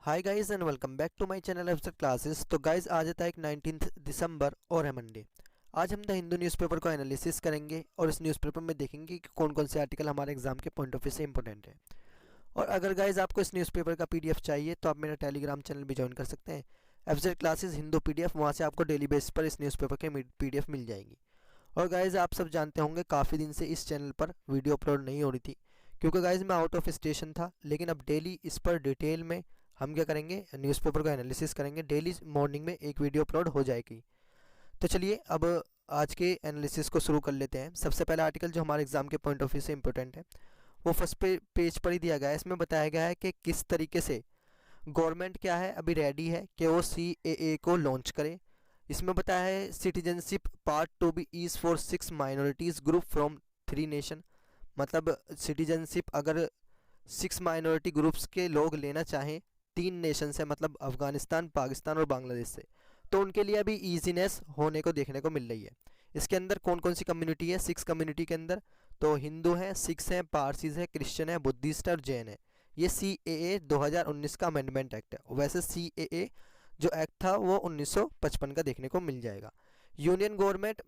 Hi guys and welcome back to my channel Afsar classes. तो guys आज आता है 19 दिसंबर और है मंडे। आज हम द हिंदू न्यूज़पेपर को एनालिसिस करेंगे और इस न्यूज़पेपर में देखेंगे कि कौन कौन से आर्टिकल हमारे एग्जाम के पॉइंट ऑफ व्यू से इंपॉर्टेंट है। और अगर गाइस आपको इस न्यूज़पेपर का पीडीएफ चाहिए तो आप मेरा टेलीग्राम चैनल भी ज्वाइन कर सकते हैं, अफसर क्लासेस हिंदू पीडीएफ। वहाँ से आपको डेली बेसिस पर इस न्यूज़पेपर के पीडीएफ मिल जाएंगी। और गाइज़ आप सब जानते होंगे काफ़ी दिन से इस चैनल पर वीडियो अपलोड नहीं हो रही थी, क्योंकि गाइज़ मैं आउट ऑफ स्टेशन था। लेकिन अब डेली इस पर डिटेल में हम क्या करेंगे, न्यूज़पेपर का एनालिसिस करेंगे। डेली मॉर्निंग में एक वीडियो अपलोड हो जाएगी। तो चलिए अब आज के एनालिसिस को शुरू कर लेते हैं। सबसे पहला आर्टिकल जो हमारे एग्जाम के पॉइंट ऑफ व्यू से इंपॉर्टेंट है वो फर्स्ट पेज पर ही दिया गया है। इसमें बताया गया है कि किस तरीके से गवर्नमेंट क्या है अभी रेडी है कि वो CAA को लॉन्च करे। इसमें बताया है citizenship part to be ease for 6 minorities group from 3 nation. मतलब सिटीजनशिप अगर 6 माइनॉरिटी ग्रुप्स के लोग लेना चाहें 3 नेशन से, मतलब अफ़गानिस्तान, पाकिस्तान और बांग्लादेश से, तो उनके लिए अभी ईजीनेस होने को देखने को मिल रही है। इसके अंदर कौन कौन सी कम्युनिटी है 6 कम्युनिटी के अंदर? तो हिंदू हैं, सिख्स हैं, पारसीज हैं, क्रिश्चियन है, बुद्धिस्ट है और जैन है। ये CAA 2019 का अमेंडमेंट एक्ट है। वैसे CAA जो एक्ट था वो 1955 का देखने को मिल जाएगा। Union government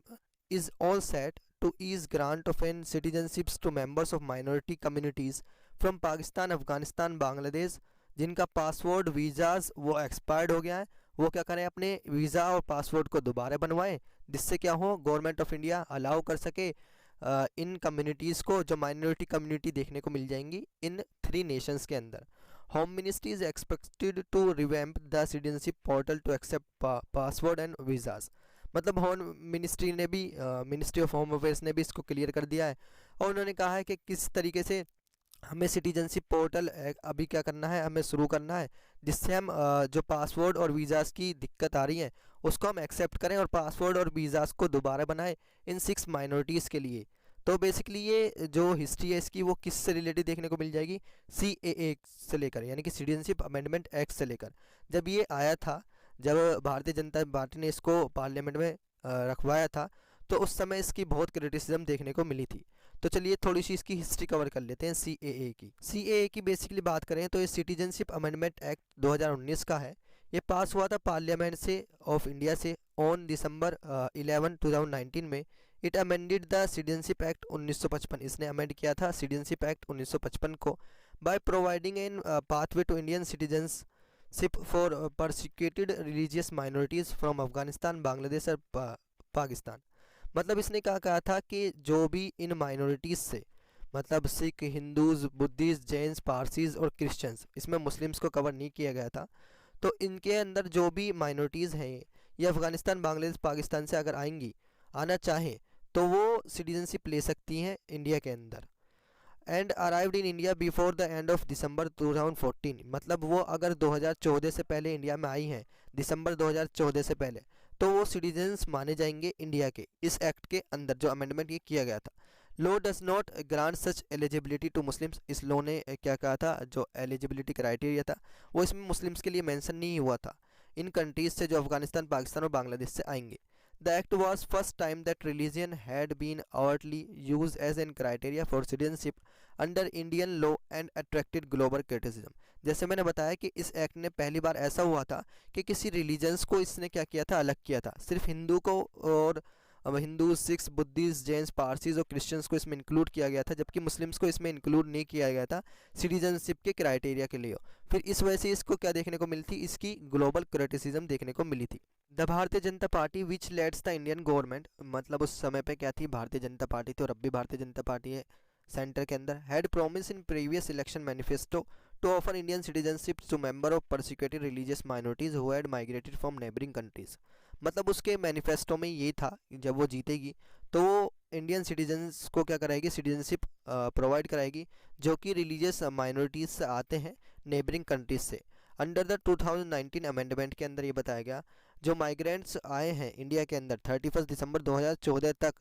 is all set to ease grant of an citizenships to members of minority communities from Pakistan, Afghanistan, Bangladesh, जिनका पासपोर्ट वीज़ाज वो एक्सपायर्ड हो गया है। वो क्या करें, अपने वीज़ा और पासपोर्ट को दोबारा बनवाएं, जिससे क्या हो, गवर्नमेंट ऑफ इंडिया अलाउ कर सके इन कम्युनिटीज़ को, जो माइनॉरिटी कम्युनिटी देखने को मिल जाएंगी इन 3 नेशंस के अंदर। Home ministry is expected to revamp the citizenship portal to accept password and visas. मतलब होम मिनिस्ट्री ने भी, मिनिस्ट्री ऑफ होम अफेयर्स ने भी इसको क्लियर कर दिया है और उन्होंने कहा है कि किस तरीके से हमें सिटीजनशिप पोर्टल अभी क्या करना है, हमें शुरू करना है, जिससे हम जो पासवर्ड और वीज़ाज़ की दिक्कत आ रही है उसको हम एक्सेप्ट करें और पासवर्ड और वीज़ाज़ को दोबारा बनाएं इन 6 माइनॉरिटीज़ के लिए। तो बेसिकली ये जो हिस्ट्री है इसकी वो किस से रिलेटेड देखने को मिल जाएगी, CAA से लेकर, यानी कि सिटीजनशिप अमेंडमेंट एक्ट से लेकर। जब ये आया था, जब भारतीय जनता पार्टी ने इसको पार्लियामेंट में रखवाया था, तो उस समय इसकी बहुत क्रिटिसिज्म देखने को मिली थी। तो चलिए थोड़ी सी इसकी हिस्ट्री कवर कर लेते हैं CAA की बेसिकली बात करें तो ये सिटीजनशिप अमेंडमेंट एक्ट 2019 का है। ये पास हुआ था पार्लियामेंट से ऑफ इंडिया से ऑन दिसंबर 11 2019 में। It amended the citizenship act 1955। इसने अमेंड किया था सिटीजनशिप एक्ट 1955 को by providing an pathway to Indian citizenship for persecuted religious minorities from Afghanistan, Bangladesh और पाकिस्तान। मतलब इसने क्या कहा था कि जो भी इन माइनॉरिटीज़ से, मतलब Sikh, Hindus, Buddhist, Jains, Parsis और क्रिश्चियंस, इसमें मुस्लिम्स को कवर नहीं किया गया था, तो इनके अंदर जो भी माइनॉरिटीज़ हैं ये अफ़गानिस्तान, बांग्लादेश, पाकिस्तान से अगर आना चाहें तो वो सिटीजनशिप ले सकती हैं इंडिया के अंदर। And arrived in India before the end of December 2014। मतलब वो अगर 2014 से पहले इंडिया में आई हैं, दिसंबर 2014 से पहले, तो वो सिटीजन्स माने जाएंगे इंडिया के। इस एक्ट के अंदर जो अमेंडमेंट ये किया गया था, law does not grant such eligibility to Muslims. इस लॉ ने क्या कहा था, जो एलिजिबिलिटी क्राइटेरिया था वो इसमें मुस्लिम्स के लिए मेंशन नहीं हुआ था इन कंट्रीज से जो अफगानिस्तान, पाकिस्तान और बांग्लादेश से आएंगे। The act was first time that religion had been overtly used as an criteria for citizenship under Indian law and attracted global criticism। जैसे मैंने बताया कि इस एक्ट ने पहली बार ऐसा हुआ था कि किसी रिलीजन्स को इसने क्या किया था, अलग किया था। सिर्फ हिंदू को और Hindu, Sikhs, Buddhist, Jains, Parsis और क्रिश्चियंस को इसमें इंक्लूड किया गया था, जबकि मुस्लिम्स को इसमें इंक्लूड नहीं किया गया था सिटीजनशिप के क्राइटेरिया के लिए। फिर इस वजह से इसको क्या देखने को मिली थी, इसकी ग्लोबल क्रिटिसिज्म देखने को मिली थी। The Bharatiya Janata party which leads the Indian government, मतलब उस समय पे क्या थी, भारतीय जनता पार्टी थी और अब भी भारतीय जनता पार्टी है सेंटर के अंदर। Had promise in previous election manifesto to offer Indian citizenship to member of persecuted religious minorities who had migrated from neighbouring countries. मतलब उसके मैनिफेस्टो में ये था जब वो जीतेगी तो वो इंडियन सिटीजन्स को क्या कराएगी, सिटीजनशिप प्रोवाइड कराएगी जो कि रिलीजियस माइनॉरिटीज़ से आते हैं नेबरिंग कंट्रीज से। अंडर द 2019 अमेंडमेंट के अंदर ये बताया गया, जो माइग्रेंट्स आए हैं इंडिया के अंदर 31 दिसंबर 2014 तक,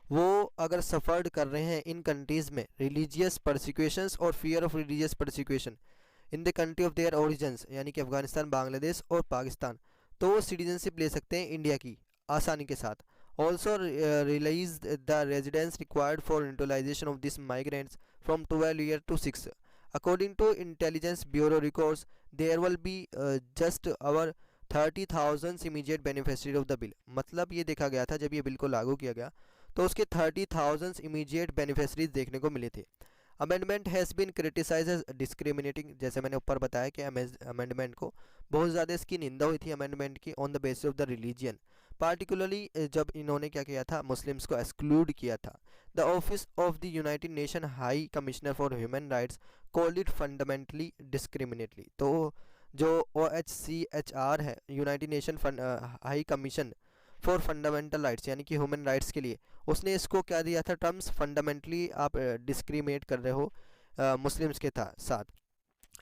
वो अगर सफ़र्ड कर रहे हैं इन कंट्रीज़ में रिलीजियस परसिक्यूशंस और fear of religious persecution in the country of their origins, यानी कि अफगानिस्तान, बांग्लादेश और पाकिस्तान, तो वो सिटीजनशिप ले सकते हैं इंडिया की आसानी के साथ। Also release the residence required for internalization of this migrants from 12 year to 6। According to Intelligence Bureau records, there will be just our 30,000 immediate beneficiaries of the bill. मतलब ये देखा गया था जब ये बिल को लागू किया गया तो उसके 30,000 इमीडिएट बेनिफिशरीज देखने को मिले थे। Amendment has been criticise as discriminating, जैसे मैंने ऊपर बताया कि अमेंडमेंट को बहुत ज़्यादा इसकी निंदा हुई थी अमेंडमेंट की on the basis of the religion, particularly जब इन्होंने क्या किया था, मुस्लिम्स को एक्सक्लूड किया था। The office of the United nation high commissioner for human rights called it fundamentally discriminatory. तो जो OHCHR है, United nation high commission for fundamental rights यानी कि ह्यूमन राइट्स के लिए, उसने इसको क्या दिया था टर्म्स, फंडामेंटली आप डिस्क्रिमिनेट कर रहे हो मुस्लिम्स के साथ।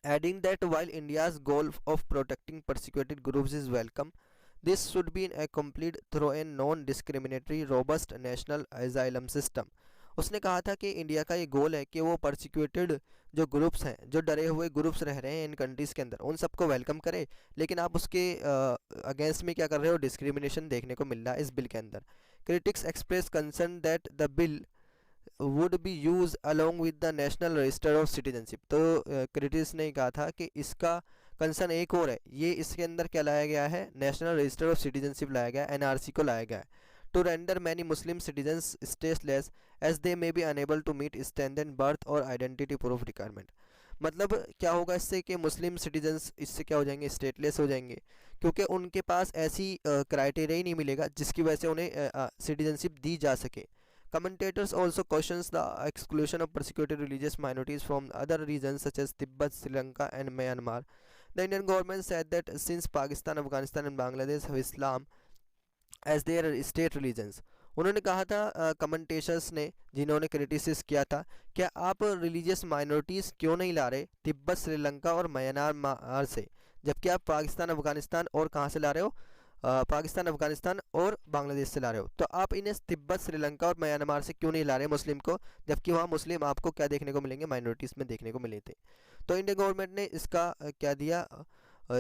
Adding that while India's goal of protecting persecuted groups is welcome, this should be complete through a non discriminatory robust national asylum system. उसने कहा था कि इंडिया का ये गोल है कि वो परसिक्यूटेड जो ग्रुप्स हैं, जो डरे हुए ग्रुप्स रह रहे हैं इन कंट्रीज़ के अंदर, उन सबको वेलकम करे, लेकिन आप उसके अगेंस्ट में क्या कर रहे हो, डिस्क्रिमिनेशन देखने को मिल रहा है इस बिल के अंदर। Critics express concern that the bill would be use along with the national register of citizenship. तो क्रिटिक्स ने कहा था कि इसका कंसर्न एक और है, ये इसके अंदर क्या लाया गया है, नेशनल रजिस्टर ऑफ सिटीजनशिप लाया गया है, NRC को लाया गया है, to render many Muslim citizens stateless as they may be unable to meet standard birth or identity proof requirement। मतलब क्या होगा इससे कि मुस्लिम सिटीजन्स इससे क्या हो जाएंगे, स्टेटलेस हो जाएंगे, क्योंकि उनके पास ऐसी क्राइटेरिया ही नहीं मिलेगा जिसकी वजह से उन्हें सिटीजनशिप दी जा सके। Commentators also questions the exclusion of persecuted religious minorities from other regions such as Tibet, Sri Lanka and Myanmar. The Indian government said that since Pakistan, Afghanistan and Bangladesh have Islam as their state religions, उन्होंने कहा था कमेंटेशंस ने जिन्होंने क्रिटिसिस किया था, क्या आप religious minorities क्यों नहीं ला रहे तिब्बत, श्रीलंका और म्यांमार से, जबकि आप पाकिस्तान, अफगानिस्तान और कहाँ से ला रहे हो, पाकिस्तान, अफगानिस्तान और बांग्लादेश से ला रहे हो, तो आप इन्हें तिब्बत, श्रीलंका और म्यांमार से क्यों नहीं ला रहे मुस्लिम को, जबकि वहाँ मुस्लिम आपको क्या देखने को मिलेंगे, माइनॉरिटीज़ में देखने को मिले थे। तो इंडियन गवर्नमेंट ने इसका क्या दिया,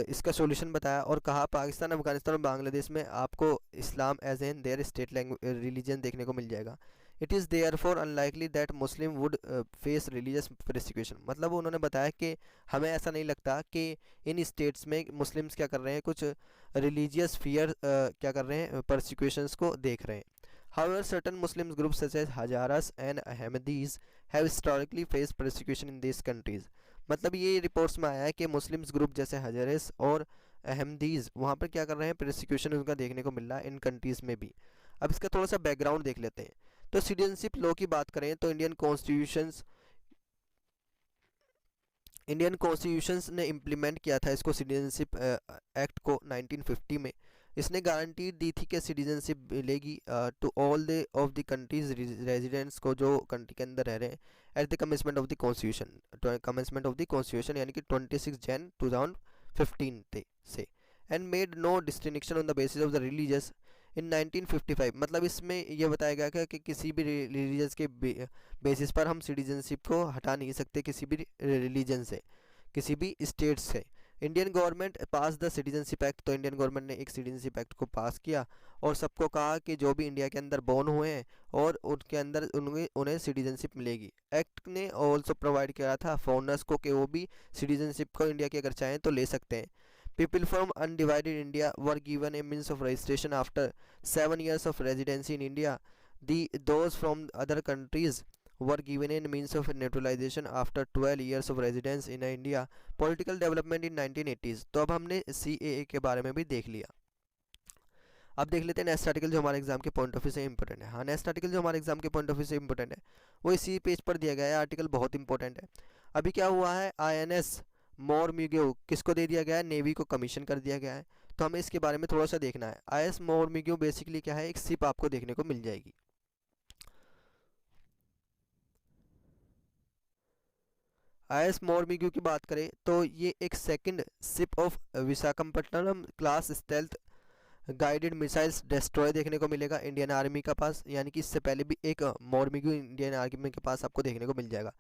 इसका सॉल्यूशन बताया और कहा पाकिस्तान, अफगानिस्तान और बांग्लादेश में आपको Islam as an their state language religion देखने को मिल जाएगा। It is therefore unlikely that Muslim would face religious prosecution. मतलब उन्होंने बताया कि हमें ऐसा नहीं लगता कि इन स्टेट्स में मुस्लिम्स क्या कर रहे हैं, कुछ रिलीजियस फियर क्या कर रहे हैं, परसिक्यूशंस को देख रहे हैं। However, certain Muslim groups such as Hazaras and Ahmadis have historically faced persecution in these countries। मतलब ये रिपोर्ट्स में आया है कि मुस्लिम्स ग्रुप जैसे हजारेस और अहमदीज़ वहाँ पर क्या कर रहे हैं, परसिक्यूशन उनका देखने को मिल रहा है इन कंट्रीज़ में भी। अब इसका थोड़ा सा बैकग्राउंड देख लेते हैं। तो सिटीजनशिप लॉ की बात करें तो इंडियन कॉन्स्टिट्यूशंस ने इम्प्लीमेंट किया था इसको, सिटीजनशिप एक्ट को 1950 में। इसने गारंटी दी थी कि सिटीजनशिप मिलेगी to all the of the countries residents को, जो कंट्री के अंदर रह रहे हैं, at the commencement of the constitution यानी कि 26 जन 2015 से, and made no distinction on the basis of the religious in 1955। मतलब इसमें यह बताया गया कि किसी भी रिलीजियस के बेसिस पर हम सिटीजनशिप को हटा नहीं सकते किसी भी रिलीजन से, किसी भी स्टेट से। Indian government pass the citizenship act, तो इंडियन गवर्नमेंट ने एक सिटीजनशिप एक्ट को पास किया और सबको कहा कि जो भी इंडिया के अंदर बोर्न हुए हैं और उनके अंदर उन्हें सिटीजनशिप मिलेगी। एक्ट ने ऑल्सो प्रोवाइड किया था फॉरनर्स को कि वो भी सिटीजनशिप को इंडिया की अगर चाहें तो ले सकते हैं। People from undivided India were given A means of registration after 7 years of residency in India. Those from other countries were given a means of naturalization after 12 years of residence in India. Political development in 1980s। तो अब हमने CAA के बारे में भी देख लिया। अब देख लेते हैं नेक्स्ट आर्टिकल जो हमारे एग्जाम के पॉइंट ऑफ व्यू से इंपॉर्टेंट है। हाँ, नेक्स्ट आर्टिकल जो हमारे एग्जाम के पॉइंट ऑफ व्यू से इंपॉर्टेंट है वो इसी पेज पर दिया गया है। आर्टिकल बहुत इंपॉर्टेंट है। अभी क्या हुआ है, INS मोरमुगियो किसको दे दिया गया है, नेवी को कमीशन कर दिया गया है। तो हमें इसके बारे में थोड़ा सा देखना है। INS मोरमुगियो बेसिकली क्या है, एक शिप आपको देखने को मिल जाएगी। INS मोरमुगियो की बात करें तो ये एक second ship of Visakhapatnam class stealth guided missiles destroy देखने को मिलेगा इंडियन आर्मी के पास, यानी कि इससे पहले भी एक मोरमुगियो इंडियन आर्मी के पास आपको देखने को मिल जाएगा।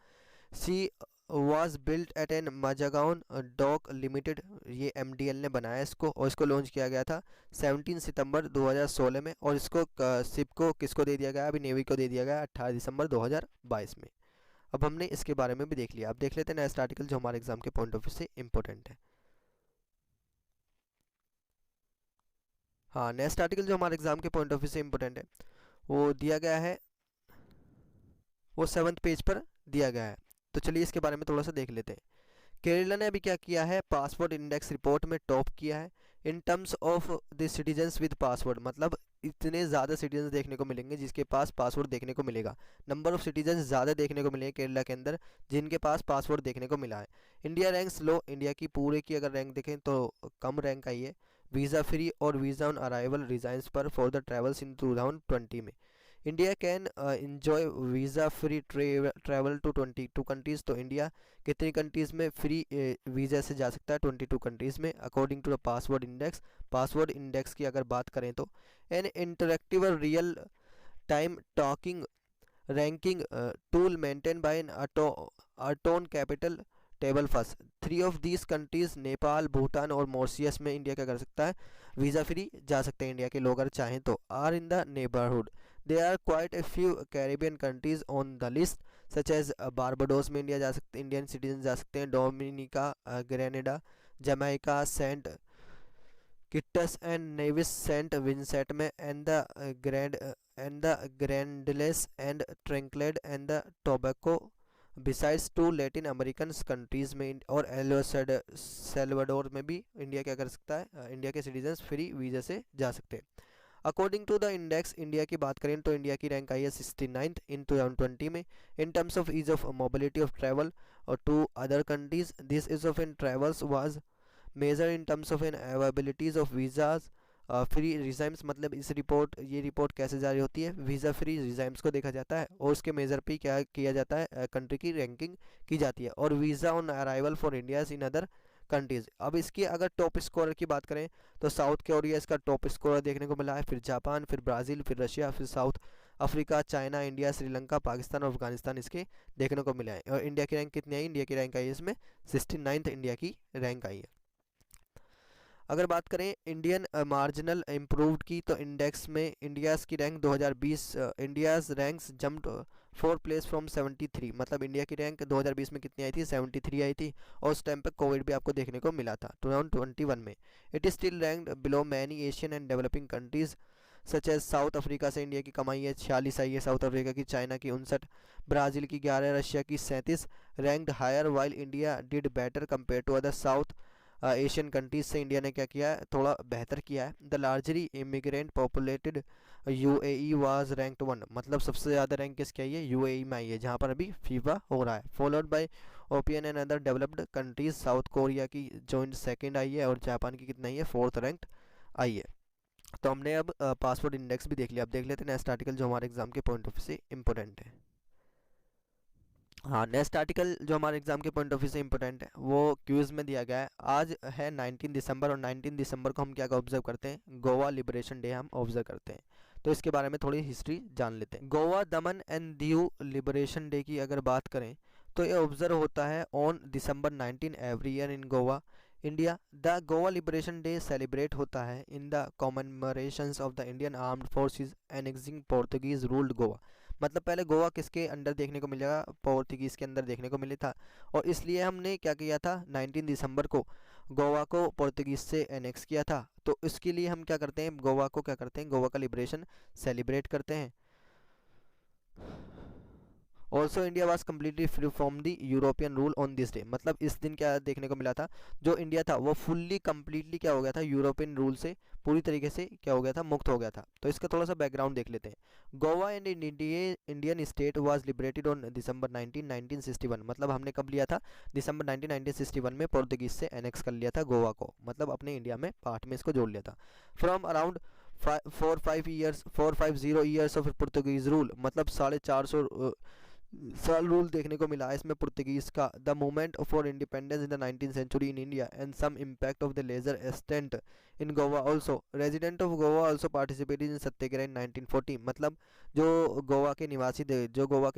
She was built at an Mazagaon dock limited, ये MDL ने बनाया इसको और इसको लॉन्च किया गया था 17 सितंबर 2016 में, और इसको शिप को किसको दे दिया गया, अभी नेवी को दे दिया गया 18 दिसंबर 2022 में। अब हमने इसके बारे में भी देख लिया। अब देख लेते हैं नेक्स्ट आर्टिकल जो हमारे एग्जाम के पॉइंट ऑफ व्यू से इम्पोर्टेंट है। हाँ, नेक्स्ट आर्टिकल जो हमारे एग्जाम के पॉइंट ऑफ व्यू से इम्पोर्टेंट है वो दिया गया है, वो 7th पेज पर दिया गया है। तो चलिए इसके बारे में थोड़ा सा देख लेते हैं। केरला ने अभी क्या किया है, पासवर्ड इंडेक्स रिपोर्ट में टॉप किया है इन terms of the citizens with password, मतलब इतने ज़्यादा सिटीजन्स देखने को मिलेंगे जिसके पास पासवर्ड देखने को मिलेगा। नंबर ऑफ सिटीजन्स ज़्यादा देखने को मिले केरला के अंदर जिनके पास पासवर्ड देखने को मिला है। इंडिया रैंक्स लो, इंडिया की पूरे की अगर रैंक देखें तो कम रैंक आई है वीज़ा फ्री और वीज़ा ऑन अराइवल रिजाइंस पर फॉर द ट्रेवल्स इन 2020 में। India can enjoy visa free travel to 22 countries. तो इंडिया कितनी कंट्रीज़ में फ्री वीज़ा से जा सकता है, 22 कंट्रीज़ में according to the password index. Password index की अगर बात करें तो an interactive real time talking ranking tool maintain by an Arton capital table first. 3 of these countries Nepal, Bhutan और मॉरिशस में इंडिया क्या कर सकता है, वीज़ा फ्री जा सकते हैं इंडिया के लोग अगर चाहें तो। Are in the neighbourhood, there are quite a few Caribbean countries on the list such as Barbados में इंडिया जा सकते, इंडियन सिटीजन जा सकते हैं, Dominica, Grenada, Jamaica, Saint Kitts and Nevis, Saint Vincent में, and the Grenadines and Trinidad and the Tobago besides 2 Latin American countries में और El Salvador में भी इंडिया क्या कर सकता है, इंडिया के सिटीजन्स फ्री वीज़ा से जा सकते हैं। According to the index, India की बात करें तो इंडिया की रैंक आई है 69th इन 2020 में in terms of ease of mobility of travel और to other countries. This is of in travels was major in terms of in availabilities of visas free regimes, मतलब ये report कैसे जारी होती है, वीज़ा फ्री रिजाइम्स को देखा जाता है और उसके मेजर पे क्या किया जाता है, कंट्री की रैंकिंग की जाती है, और visa on arrival for India's in other countries. अब इसकी अगर टॉप स्कोरर की बात करें तो साउथ कोरिया इसका टॉप स्कोरर देखने को मिला है, फिर जापान, फिर ब्राज़ील, फिर रशिया, फिर south Africa, China, India, Sri Lanka, Pakistan और अफगानिस्तान इसके देखने को मिला है। और इंडिया की रैंक कितनी आई, इंडिया की रैंक आई है इसमें 69th इंडिया की रैंक आई है। अगर बात करें इंडियन मार्जिनल इम्प्रूव्ड की तो इंडेक्स में इंडियाज़ की rank 2020 India's ranks jumped 4 place from 73, मतलब इंडिया की रैंक 2020 में कितनी आई थी, 73 आई थी, और उस टाइम पे कोविड भी आपको देखने को मिला था 2021 में। It is still ranked below many Asian and developing countries such as South Africa से इंडिया की कमाई है 46 आई है, साउथ अफ्रीका की, चाइना की 59, ब्राज़ील की 11, रशिया की 37, ranked higher while India did better compare to other South Asian countries से इंडिया ने क्या किया है, थोड़ा बेहतर किया है। The largely immigrant populated UAE was ranked 1, मतलब सबसे ज़्यादा रैंक किसकी आई है, यूएई में आई है जहाँ पर अभी फीफा हो रहा है। Followed by European and other developed countries, south Korea की जॉइंट सेकंड आई है और जापान की कितना आई है, 4th रैंक्ड आई है। तो हमने अब पासवर्ड इंडेक्स भी देख लिया। अब देख लेते हैं नेक्स्ट आर्टिकल जो हमारे एग्जाम के पॉइंट ऑफ व्यू से इम्पोर्टेंट है। हाँ, नेक्स्ट आर्टिकल जो हमारे एग्जाम के पॉइंट ऑफ व्यू से इंपॉर्टेंट है वो क्यूज में दिया गया है। आज है 19 दिसंबर और 19 दिसंबर को हम क्या ऑब्जर्व करते हैं, गोवा लिबरेशन डे हम ऑब्जर्व करते हैं। तो इसके बारे में थोड़ी हिस्ट्री जान लेते हैं। गोवा, दमन एंड दीव लिबरेशन डे की अगर बात करें तो ये ऑब्जर्व होता है on December 19 every year in Goa, India. The Goa liberation day celebrate होता है in the commemorations of the Indian armed forces annexing Portuguese ruled Goa, मतलब पहले गोवा किसके अंडर देखने को मिलेगा, पोर्तुगीज़ के अंदर देखने को मिले था, और इसलिए हमने क्या किया था 19 दिसंबर को गोवा को पोर्तुगीज़ से एनेक्स किया था। तो इसके लिए हम क्या करते हैं, गोवा को क्या करते हैं, गोवा का लिबरेशन सेलिब्रेट करते हैं। Also India was completely free from the European rule on this day, मतलब इस दिन क्या देखने को मिला था, जो इंडिया था वो फुल्ली कम्प्लीटली क्या हो गया था, यूरोपियन रूल से पूरी तरीके से क्या हो गया था, मुक्त हो गया था। तो इसका थोड़ा सा बैकग्राउंड देख लेते हैं। Goa and Indian state was liberated on December 19, 1961, मतलब हमने कब लिया था, दिसंबर 19, 1961 में पोर्तुगीज से एनेक्स कर लिया था गोवा को, मतलब अपने इंडिया में पार्ट में इसको जोड़ लिया था। From around 450 years of Portuguese rule, मतलब 450 साल रूल देखने को मिला है इसमें पुर्तगीज का। The movement for independence in the 19th century in India and some impact of the lesser extent in Goa also, resident of Goa also participated in satyagraha in 1940, मतलब जो गोवा के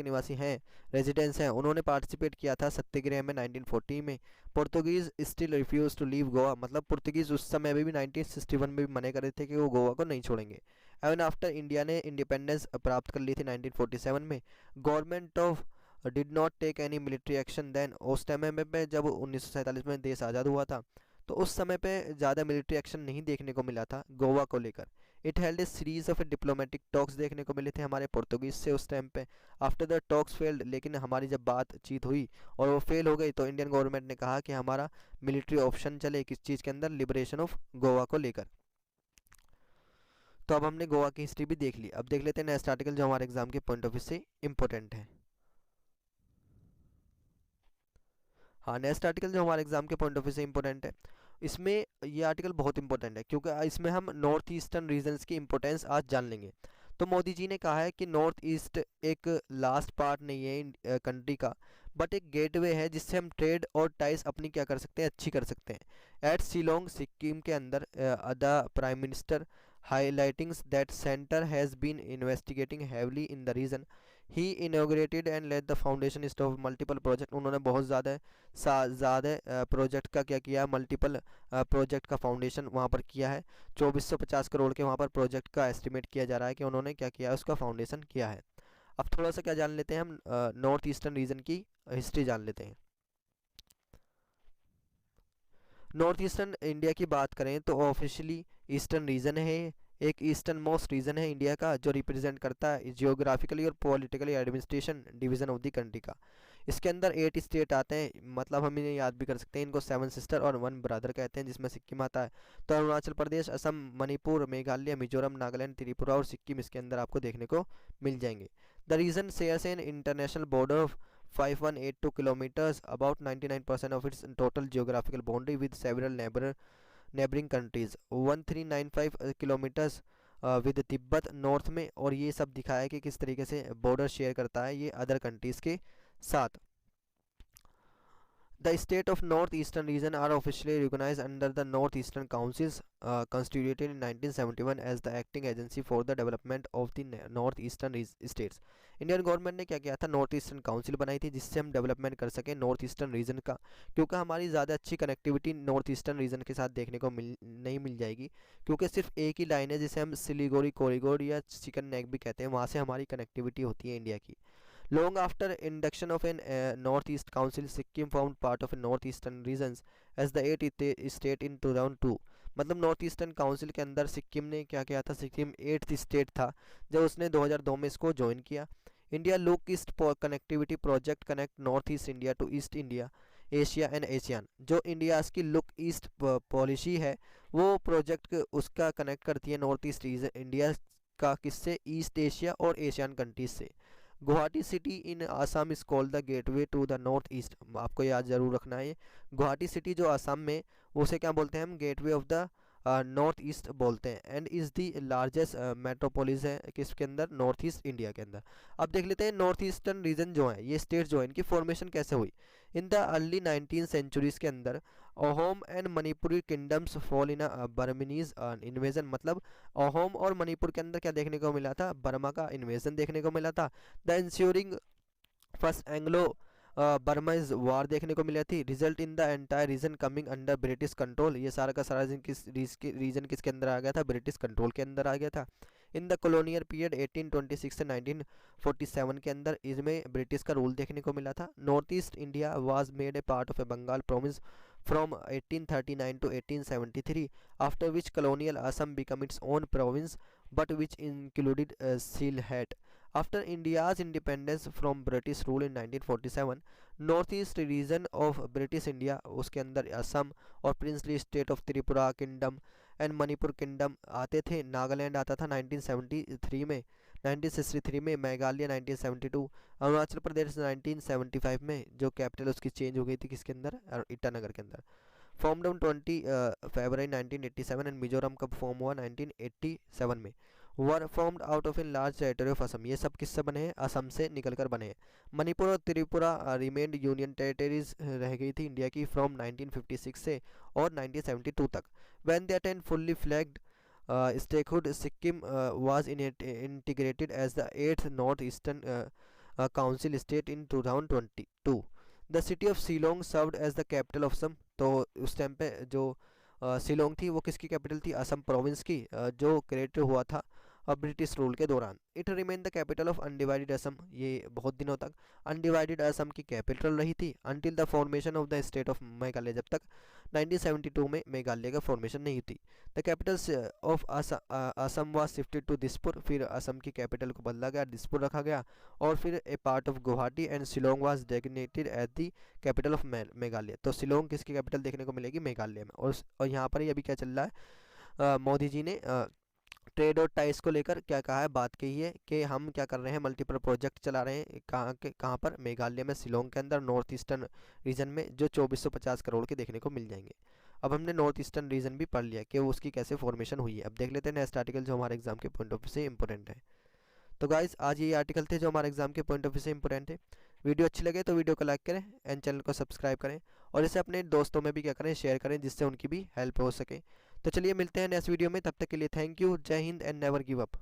निवासी हैं, रेजिडेंट्स हैं, उन्होंने पार्टिसिपेट किया था सत्याग्रह में 1940 में। Portuguese still refuse to leave Goa, मतलब पुर्तगीज उस समय भी 1961 में भी मने कर रहे थे कि वो गोवा को नहीं छोड़ेंगे। एवन आफ्टर इंडिया ने इंडिपेंडेंस प्राप्त कर ली थी 1947 में, government of did not take any military action then. उस टाइम पे जब 1947 में देश आज़ाद हुआ था तो उस समय पे ज़्यादा मिलिट्री एक्शन नहीं देखने को मिला था गोवा को लेकर। It held A series of diplomatic talks देखने को मिले थे हमारे पोर्तुगीज से उस टाइम पे। आफ्टर द टॉक्स फेल्ड, लेकिन हमारी जब बातचीत हुई और वो फेल हो गई तो इंडियन गवर्नमेंट ने कहा कि हमारा मिलिट्री ऑप्शन चले किस चीज़ के अंदर, लिबरेशन ऑफ गोवा को लेकर। तो अब हमने गोवा की हिस्ट्री भी देख ली, अब देख लेते हैं नेक्स्ट आर्टिकल जो हमारे एग्जाम के पॉइंट ऑफ व्यू से इंपॉर्टेंट है। हाँ, नेक्स्ट आर्टिकल जो हमारे एग्जाम के पॉइंट ऑफ व्यू से इंपॉर्टेंट है, इसमें ये आर्टिकल बहुत इंपॉर्टेंट है क्योंकि इसमें हम नॉर्थ ईस्टर्न रीजन्स की इंपॉर्टेंस आज जान लेंगे। तो मोदी जी ने कहा है कि नॉर्थ ईस्ट एक लास्ट पार्ट नहीं है कंट्री का, बट एक गेटवे है जिससे हम ट्रेड और टाइज अपनी क्या कर सकते हैं, अच्छी कर सकते हैं। एट शिलोंग सिक्किम के अंदर the prime minister highlighting that center has been investigating heavily in the region. He inaugurated and led the foundation of multiple project. उन्होंने बहुत ज़्यादा प्रोजेक्ट का क्या किया, मल्टीपल प्रोजेक्ट का फाउंडेशन वहाँ पर किया है। 2450 करोड़ के वहाँ पर प्रोजेक्ट का एस्टिमेट किया जा रहा है कि उन्होंने क्या किया है, उसका फाउंडेशन किया है। अब थोड़ा सा क्या जान लेते हैं हम, नॉर्थ ईस्टर्न रीजन की हिस्ट्री जान लेते हैं। नॉर्थ ईस्टर्न इंडिया की बात करें तो ऑफिशियली ईस्टर्न रीजन है, एक ईस्टर्न मोस्ट रीजन है इंडिया का जो रिप्रेजेंट करता है जियोग्राफिकली और politically administration division of the country का। इसके अंदर 8 स्टेट आते हैं, मतलब हम इन्हें याद भी कर सकते हैं, इनको 7 सिस्टर और 1 ब्रदर कहते हैं, जिसमें सिक्किम आता है। तो अरुणाचल प्रदेश, असम, मणिपुर, मेघालय, मिजोरम, नागालैंड, त्रिपुरा और सिक्किम इसके अंदर आपको देखने को मिल जाएंगे। The region shares an international border of 5182 kilometers, about 99% of its total geographical boundary with several neighboring countries, 1395 kilometers with Tibet north में। और ये सब दिखाया है कि किस तरीके से बॉर्डर शेयर करता है ये अदर कंट्रीज़ के साथ। The state of northeastern region are officially recognized under the Northeastern Councils, constituted in 1971 as the acting agency for the development of the northeastern states. Indian government ने क्या किया था, north eastern council बनाई थी जिससे हम डेवलपमेंट कर सकें नॉर्थ ईस्टर्न रीजन का, क्योंकि हमारी ज़्यादा अच्छी कनेक्टिविटी नॉर्थ ईस्टर्न रीजन के साथ देखने को नहीं मिल जाएगी, क्योंकि सिर्फ एक ही लाइन है जिसे हम सिलीगुड़ी कॉरिडोर या चिकन नेक भी कहते हैं, वहाँ से हमारी कनेक्टिविटी होती है इंडिया की। Long after induction of an Northeast Council, Sikkim formed part of a Northeastern regions as the 8th state in 2002। मतलब नॉर्थ ईस्टर्न काउंसिल के अंदर सिक्किम ने क्या किया था, सिक्किम 8th स्टेट था जब उसने 2002 में इसको ज्वाइन किया। India look east connectivity project connect north east India to east India, Asia and ASEAN. जो इंडिया की लुक ईस्ट पॉलिसी है वो प्रोजेक्ट उसका कनेक्ट करती है नॉर्थ ईस्ट इंडिया का किससे, ईस्ट एशिया और एशियन कंट्रीज से। Guwahati city in Assam is called the gateway to the north east. आपको याद जरूर रखना है, गुवाहाटी सिटी जो आसाम में, उसे क्या बोलते हैं हम, gateway of the north east बोलते हैं, and is the largest metropolis है किसके अंदर, नॉर्थ ईस्ट इंडिया के अंदर। अब देख लेते हैं नॉर्थ ईस्टर्न रीजन जो है, ये स्टेट जो है इनकी फॉर्मेशन कैसे हुई। In the early 19th centuries के अंदर Ahom and Manipuri kingdoms fall in Burmese invasion. मतलब अहोम और मणिपुर के अंदर क्या देखने को मिला था, बर्मा का इन्वेजन देखने को मिला था। द इंश्योरिंग फर्स्ट एंग्लो बर्माइज वार देखने को मिली थी, result in the entire reason coming under British control. ये सारा का सारा रीजन किसके अंदर आ गया था, ब्रिटिश कंट्रोल के अंदर आ गया था। इन द कॉलोनियल पीरियड 1826 से 1947 के अंदर इसमें ब्रिटिश का रूल देखने को मिला था। North east India was made a part of a Bengal province from 1839 to 1873, after which colonial Assam became its own province, but which included Sylhet. After India's independence from British rule in 1947, northeast region of British India, उसके अंदर असम और princely state of Tripura kingdom and Manipur kingdom आते थे। नागालैंड आता था 1973 में, 1963 में, मेघालय 1972, अरुणाचल प्रदेश 1975 में, जो कैपिटल उसकी चेंज हो गई थी किसके अंदर, ईटानगर के अंदर। Formed on 20 February 1987 and Mizoram कब फॉर्म हुआ 1987 में। Were formed out of in large territory of Assam, ये सब किससे बने हैं, असम से निकलकर बने हैं। मणिपुर और त्रिपुरा रिमेन्ड यूनियन टेरिटरीज रह गई थी इंडिया की फ्रॉम 1956 से और 1972 तक। When they attain fully flagged statehood, Sikkim was integrated as the 8th Northeastern Council state in 2022. The city of Shillong served as the capital of Assam। तो उस time पे जो शिलोंग थी वो किसकी कैपिटल थी, असम प्रोविंस की, जो क्रिएट हुआ था और ब्रिटिश रूल के दौरान। It remain the capital of undivided Assam, ये बहुत दिनों तक अनडिवाइडेड असम की कैपिटल रही थी until the formation of the state of Meghalaya, जब तक 1972 में मेघालय का फॉर्मेशन नहीं हुई। The capital of Assam was shifted to Dispur, फिर असम की कैपिटल को बदला गया, दिसपुर रखा गया। और फिर a part of Guwahati and Shillong was designated as the capital of Meghalaya. तो शिलोंग किसकी कैपिटल देखने को मिलेगी? मेघालय में। और यहाँ पर ही अभी क्या चल रहा है, मोदी जी ने ट्रेड और टाइस को लेकर क्या कहा है, बात कही है कि हम क्या कर रहे हैं, मल्टीपल प्रोजेक्ट चला रहे हैं। कहाँ पर? मेघालय में, शिलोंग के अंदर, नॉर्थ ईस्टर्न रीजन में, जो 2450 करोड़ के देखने को मिल जाएंगे। अब हमने नॉर्थ ईस्टर्न रीजन भी पढ़ लिया कि वो उसकी कैसे फॉर्मेशन हुई है। अब देख लेते हैं नेक्स्ट आर्टिकल जो हमारे एग्जाम के पॉइंट ऑफ व्यू से इंपॉर्टेंट है। तो गाइस आज ये आर्टिकल थे जो हमारे एग्जाम के पॉइंट ऑफ व्यू से इंपॉर्टेंट है। वीडियो अच्छी लगे तो वीडियो को लाइक करें एंड चैनल को सब्सक्राइब करें, और इसे अपने दोस्तों में भी क्या करें, शेयर करें, जिससे उनकी भी हेल्प हो सके। तो चलिए मिलते हैं नेक्स्ट वीडियो में, तब तक के लिए थैंक यू, जय Hind and never give up.